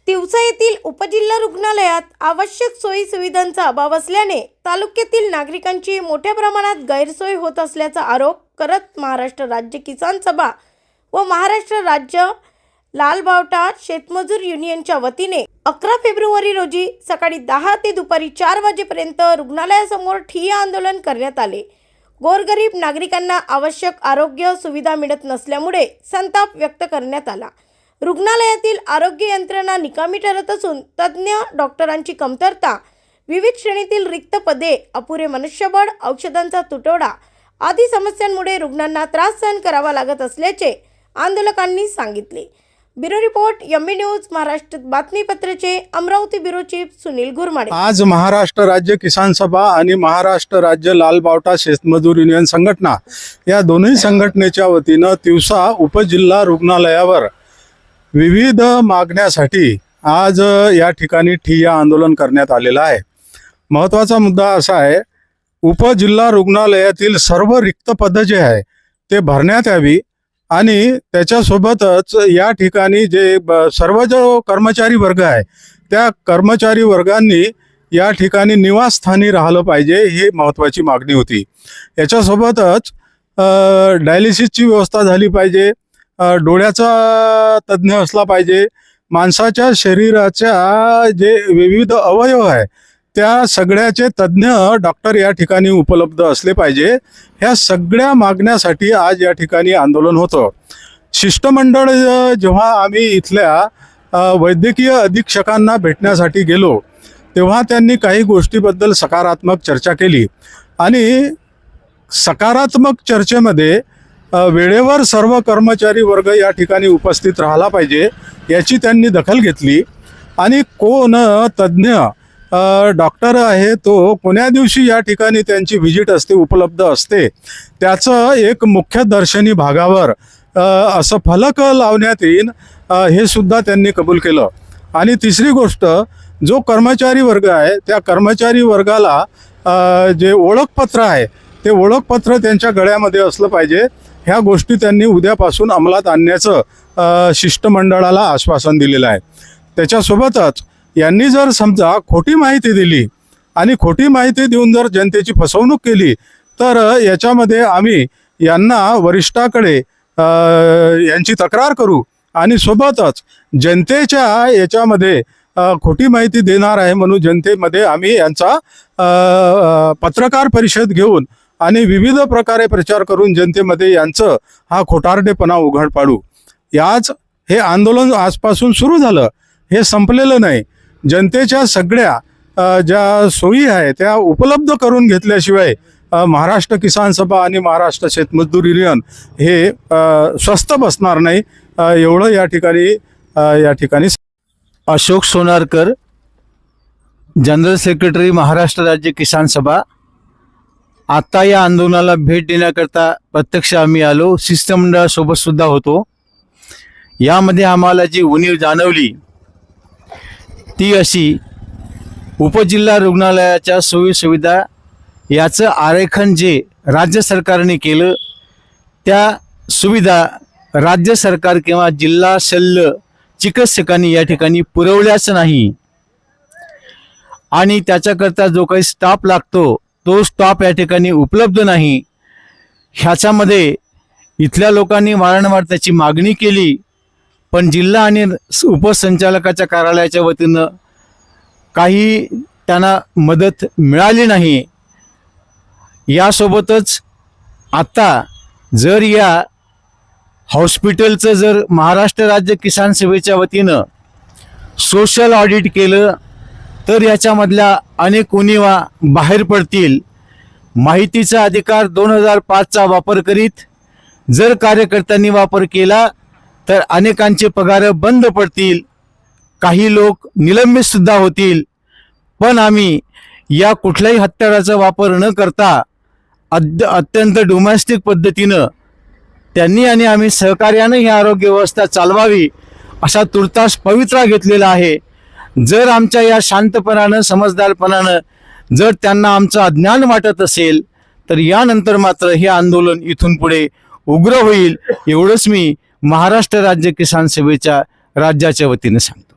तिवसा येथील उपजिल्हा रुग्णालयात आवश्यक सोयी सुविधांचा अभाव असल्याने तालुक्यातील नागरिकांची मोठ्या प्रमाणात गैरसोय होत असल्याचा आरोप करत महाराष्ट्र राज्य किसान सभा व महाराष्ट्र राज्य लाल बावटा शेतमजूर युनियनच्या वतीने 11 फेब्रुवारी रोजी सकाळी 10 ते दुपारी 4 वाजेपर्यंत रुग्णालयासमोर ठिय्या आंदोलन करण्यात आले। गोरगरीब नागरिकांना आवश्यक आरोग्य सुविधा मिळत नसल्यामुळे संताप व्यक्त करण्यात आला। रुग्णालयातील आरोग्य यंत्रणा निकामी ठरत असून तज्ञ डॉक्टरांची कमतरता, विविध श्रेणीतील रिक्त पदे, अपुरे मनुष्यबळ, औषधांचा तुटवडा आदी समस्यांमुळे रुग्णांना त्रास सहन करावा लागत असल्याचे आंदोलकांनी सांगितले। Bureau report MB news Maharashtra बातमीपत्राचे अमरावती ब्युरो चीफ सुनील गुरमाडे। आज महाराष्ट्र राज्य किसान सभा आणि महाराष्ट्र राज्य लाल बावटा शेतमजूर युनियन संघटना या दोन्ही संघटनेच्या वतीनं तिवसा उपजिल्हा रुग्णालयावर विविध मागण्यासाठी आज या ठिकाणी ठिय्या आंदोलन करण्यात आलेलं आहे। महत्त्वाचा मुद्दा असा आहे, उपजिल्हा रुग्णालयातील सर्व रिक्त पदं जे आहे ते भरण्यात यावी आणि त्याच्यासोबतच या ठिकाणी जे सर्व जो कर्मचारी वर्ग आहे त्या कर्मचारी वर्गांनी या ठिकाणी निवासस्थानी राहिलं पाहिजे, ही महत्त्वाची मागणी होती। याच्यासोबतच डायलिसिसची व्यवस्था झाली पाहिजे, डोळ्याचा तज्ज्ञ असला पाहिजे, माणसाच्या शरीराच्या जे विविध अवयव आहे त्या सगळ्याचे तज्ज्ञ डॉक्टर या ठिकाणी उपलब्ध असले पाहिजे। ह्या सगळ्या मागण्यासाठी आज या ठिकाणी आंदोलन होतं। शिष्टमंडळ जेव्हा आम्ही इथल्या वैद्यकीय अधीक्षकांना भेटण्यासाठी गेलो तेव्हा त्यांनी काही गोष्टीबद्दल सकारात्मक चर्चा केली आणि सकारात्मक चर्चेमध्ये वेळेवर सर्व कर्मचारी वर्ग या ठिकाणी उपस्थित राहिला पाहिजे याची त्यांनी दखल घेतली आणि कोण तज्ज्ञ डॉक्टर आहे तो कोण्या दिवशी या ठिकाणी त्यांची व्हिजिट असते, उपलब्ध असते, त्याचं एक मुख्य दर्शनी भागावर असं फलक लावण्यात येईल हे सुद्धा त्यांनी कबूल केलं। आणि तिसरी गोष्ट, जो कर्मचारी वर्ग आहे त्या कर्मचारी वर्गाला जे ओळखपत्र आहे ते ओळखपत्र त्यांच्या गळ्यामध्ये असलं पाहिजे। ह्या गोष्टी त्यांनी उद्यापासून अंमलात आणण्याचं शिष्टमंडळाला आश्वासन दिलेलं आहे। त्याच्यासोबतच यांनी जर समजा खोटी माहिती दिली आणि खोटी माहिती देऊन जर जनतेची फसवणूक केली तर याच्यामध्ये आम्ही यांना वरिष्ठाकडे यांची तक्रार करू आणि सोबतच जनतेच्या याच्यामध्ये खोटी माहिती देणार आहे म्हणून जनतेमध्ये आम्ही यांचा पत्रकार परिषद घेऊन आणि विविध प्रकारे प्रचार करून जनतेमध्ये यांचं हा खोटारडेपणा उघड पाडू। याच हे आंदोलन आजपासून सुरू झालं, हे संपलेलं नाही। जनतेच्या सगळ्या ज्या सोयी आहे त्या उपलब्ध करून घेतल्याशिवाय महाराष्ट्र किसान सभा आणि महाराष्ट्र शेतमजूर युनियन हे स्वस्थ बसणार नाही, एवढं या ठिकाणी अशोक सोनारकर, जनरल सेक्रेटरी महाराष्ट्र राज्य किसान सभा। आता या आंदोलनाला भेट देण्याकरता प्रत्यक्ष आम्ही आलो, शिष्टमंडळासोबत सुद्धा होतो। यामध्ये आम्हाला जी उणीव जाणवली ती अशी, उपजिल्हा रुग्णालयाच्या सोयी सुविधा याचं आरेखन जे राज्य सरकारने केलं त्या सुविधा राज्य सरकार किंवा जिल्हा शल्य चिकित्सकांनी या ठिकाणी पुरवल्याच नाही आणि त्याच्याकरता जो काही स्टाफ लागतो तो स्टाफ या ठिकाणी उपलब्ध नाही। ह्याच्यामध्ये इथल्या लोकांनी वारंवार त्याची मागणी केली पण जिल्हा आणि उपसंचालकाच्या कार्यालयाच्या वतीनं काही त्यांना मदत मिळाली नाही। यासोबतच आता जर या हॉस्पिटलचं जर महाराष्ट्र राज्य किसान सभेच्या वतीनं सोशल ऑडिट केलं तर याच्यामधल्या अनेक उणिवा बाहेर पडतील। माहितीचा अधिकार 2005चा वापर करीत जर कार्यकर्त्यांनी वापर केला तर अनेकांचे पगार बंद पडतील, काही लोक निलंबित सुद्धा होतील। पण आम्ही या कुठल्याही हत्याराचा वापर न करता अत्यंत डोमेस्टिक पद्धतीनं त्यांनी आणि आम्ही सहकार्याने ही आरोग्य व्यवस्था चालवावी असा तुर्तास पवित्रा घेतलेला आहे। जर आमच्या या शांतपणानं, समजदारपणानं जर त्यांना आमचं अज्ञान वाटत असेल तर यानंतर मात्र हे आंदोलन इथून पुढे उग्र होईल, एवढंच मी महाराष्ट्र राज्य किसान सभेच्या राज्याच्या वतीने सांगतो।